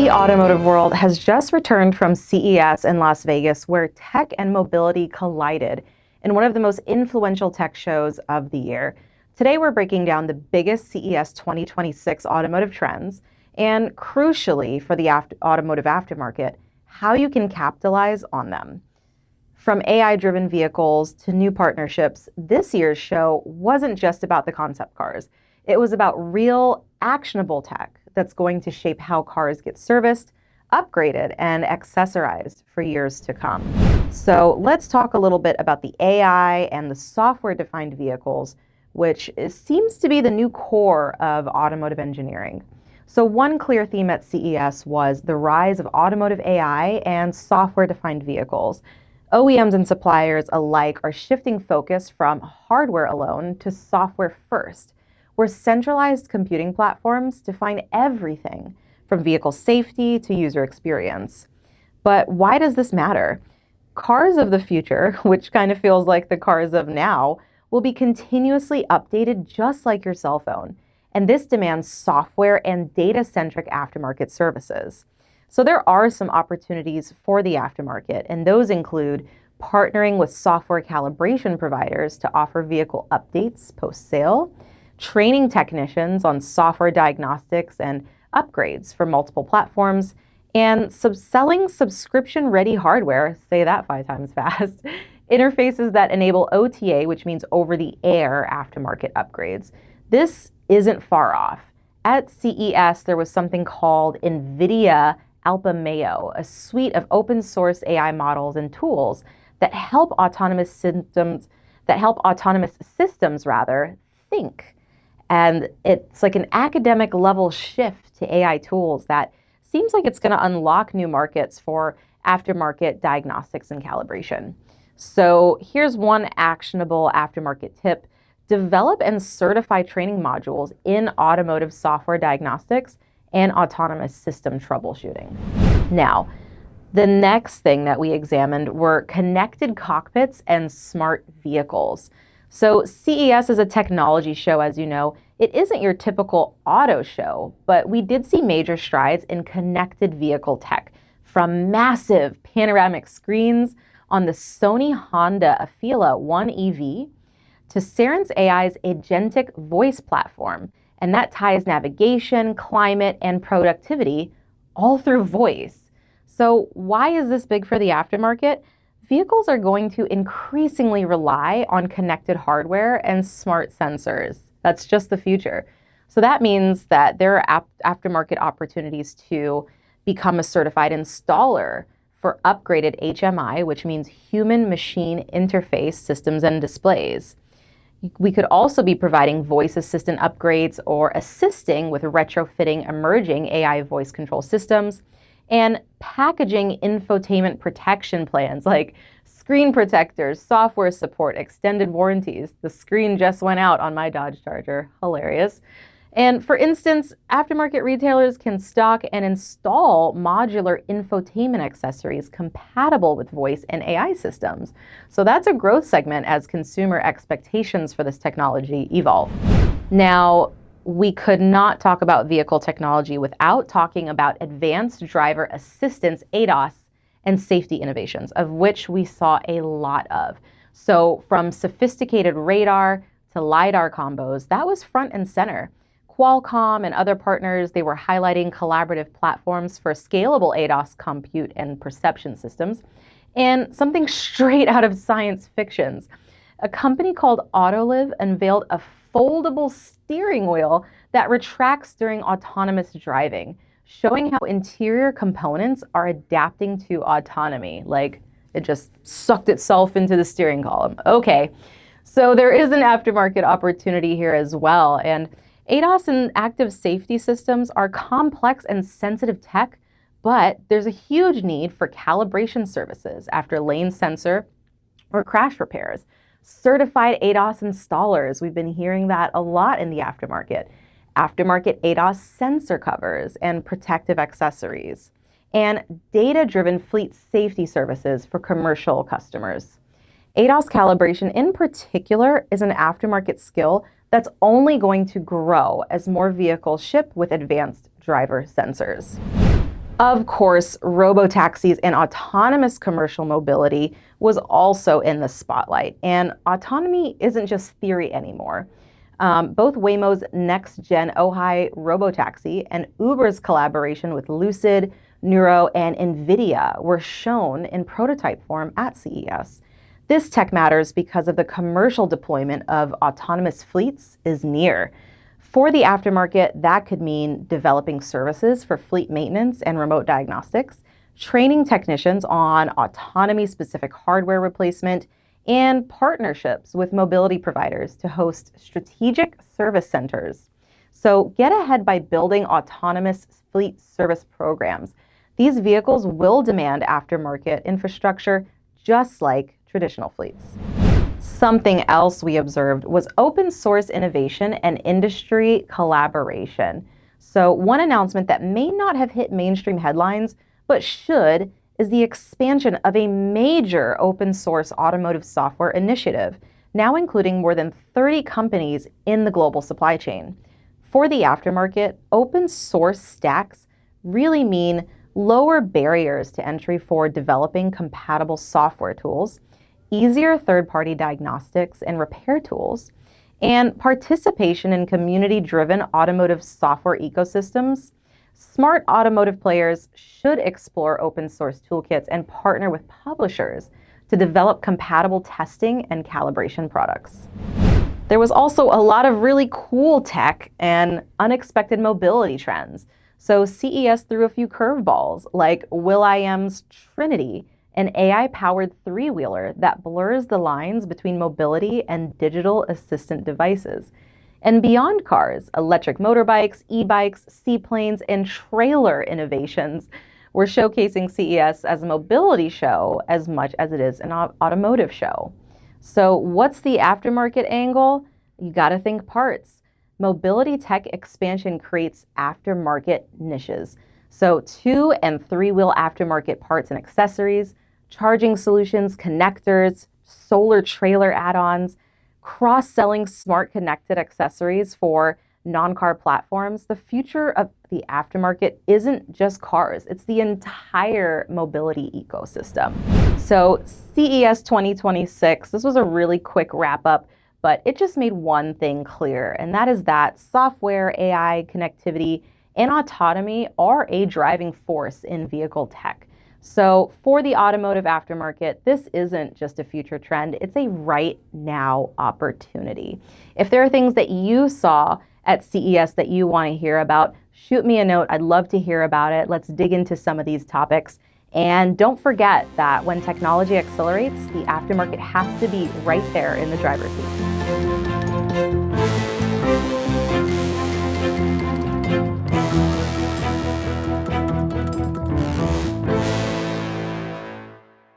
The automotive world has just returned from CES in Las Vegas, where tech and mobility collided in one of the most influential tech shows of the year. Today, we're breaking down the biggest CES 2026 automotive trends and, crucially for the automotive aftermarket, how you can capitalize on them. From AI-driven vehicles to new partnerships, this year's show wasn't just about the concept cars. It was about real, actionable tech that's going to shape how cars get serviced, upgraded, and accessorized for years to come. So let's talk a little bit about the AI and the software-defined vehicles, which seems to be the new core of automotive engineering. So one clear theme at CES was the rise of automotive AI and software-defined vehicles. OEMs and suppliers alike are shifting focus from hardware alone to software first, where centralized computing platforms define everything from vehicle safety to user experience. But why does this matter? Cars of the future, which kind of feels like the cars of now, will be continuously updated just like your cell phone. And this demands software and data-centric aftermarket services. So there are some opportunities for the aftermarket, and those include partnering with software calibration providers to offer vehicle updates post-sale, training technicians on software diagnostics and upgrades for multiple platforms, and selling subscription-ready hardware, say that 5 times fast, interfaces that enable OTA, which means over-the-air aftermarket upgrades. This isn't far off. At CES, there was something called NVIDIA-led, a suite of open-source AI models and tools that help autonomous systems think. And it's like an academic level shift to AI tools that seems like it's going to unlock new markets for aftermarket diagnostics and calibration. So here's one actionable aftermarket tip. Develop and certify training modules in automotive software diagnostics and autonomous system troubleshooting. Now, the next thing that we examined were connected cockpits and smart vehicles. So CES is a technology show, as you know. It isn't your typical auto show, but we did see major strides in connected vehicle tech, from massive panoramic screens on the Sony Honda Afeela 1 EV to Cerence AI's agentic voice platform, and that ties navigation, climate, and productivity all through voice. So why is this big for the aftermarket? Vehicles are going to increasingly rely on connected hardware and smart sensors. That's just the future. So that means that there are aftermarket opportunities to become a certified installer for upgraded HMI, which means human-machine interface systems and displays. We could also be providing voice assistant upgrades or assisting with retrofitting emerging AI voice control systems, and packaging infotainment protection plans like screen protectors, software support, extended warranties. The screen just went out on my Dodge Charger. Hilarious. And for instance, aftermarket retailers can stock and install modular infotainment accessories compatible with voice and AI systems. So that's a growth segment as consumer expectations for this technology evolve. Now, we could not talk about vehicle technology without talking about advanced driver assistance, ADAS, and safety innovations, of which we saw a lot of. So from sophisticated radar to lidar combos, that was front and center. Qualcomm and other partners, they were highlighting collaborative platforms for scalable ADAS compute and perception systems. And something straight out of science fictions. A company called Automotive unveiled a foldable steering wheel that retracts during autonomous driving, showing how interior components are adapting to autonomy. Like, it just sucked itself into the steering column. Okay, so there is an aftermarket opportunity here as well. And ADAS and active safety systems are complex and sensitive tech, but there's a huge need for calibration services after lane sensor or crash repairs. Certified ADAS installers, we've been hearing that a lot in the aftermarket. Aftermarket ADAS sensor covers and protective accessories. And data-driven fleet safety services for commercial customers. ADAS calibration in particular is an aftermarket skill that's only going to grow as more vehicles ship with advanced driver sensors. Of course, robotaxis and autonomous commercial mobility was also in the spotlight. And autonomy isn't just theory anymore. Both Waymo's next-gen Ojai robotaxi and Uber's collaboration with Lucid, Nuro, and NVIDIA were shown in prototype form at CES. This tech matters because of the commercial deployment of autonomous fleets is near. For the aftermarket, that could mean developing services for fleet maintenance and remote diagnostics, training technicians on autonomy-specific hardware replacement, and partnerships with mobility providers to host strategic service centers. So get ahead by building autonomous fleet service programs. These vehicles will demand aftermarket infrastructure just like traditional fleets. Something else we observed was open source innovation and industry collaboration. So one announcement that may not have hit mainstream headlines, but should, is the expansion of a major open source automotive software initiative, now including more than 30 companies in the global supply chain. For the aftermarket, open source stacks really mean lower barriers to entry for developing compatible software tools, easier third-party diagnostics and repair tools, and participation in community-driven automotive software ecosystems. Smart automotive players should explore open source toolkits and partner with publishers to develop compatible testing and calibration products. There was also a lot of really cool tech and unexpected mobility trends. So CES threw a few curveballs, like will.i.am's Trinity, an AI-powered three-wheeler that blurs the lines between mobility and digital assistant devices. And beyond cars, electric motorbikes, e-bikes, seaplanes, and trailer innovations were showcasing CES as a mobility show as much as it is an automotive show. So what's the aftermarket angle? You gotta think parts. Mobility tech expansion creates aftermarket niches. So 2- and 3-wheel aftermarket parts and accessories, charging solutions, connectors, solar trailer add-ons, cross-selling smart connected accessories for non-car platforms. The future of the aftermarket isn't just cars, it's the entire mobility ecosystem. So CES 2026, this was a really quick wrap-up, but it just made one thing clear, and that is that software, AI, connectivity, and autonomy are a driving force in vehicle tech. So for the automotive aftermarket, this isn't just a future trend, it's a right now opportunity. If there are things that you saw at CES that you want to hear about, shoot me a note. I'd love to hear about it. Let's dig into some of these topics. And don't forget that when technology accelerates, the aftermarket has to be right there in the driver's seat.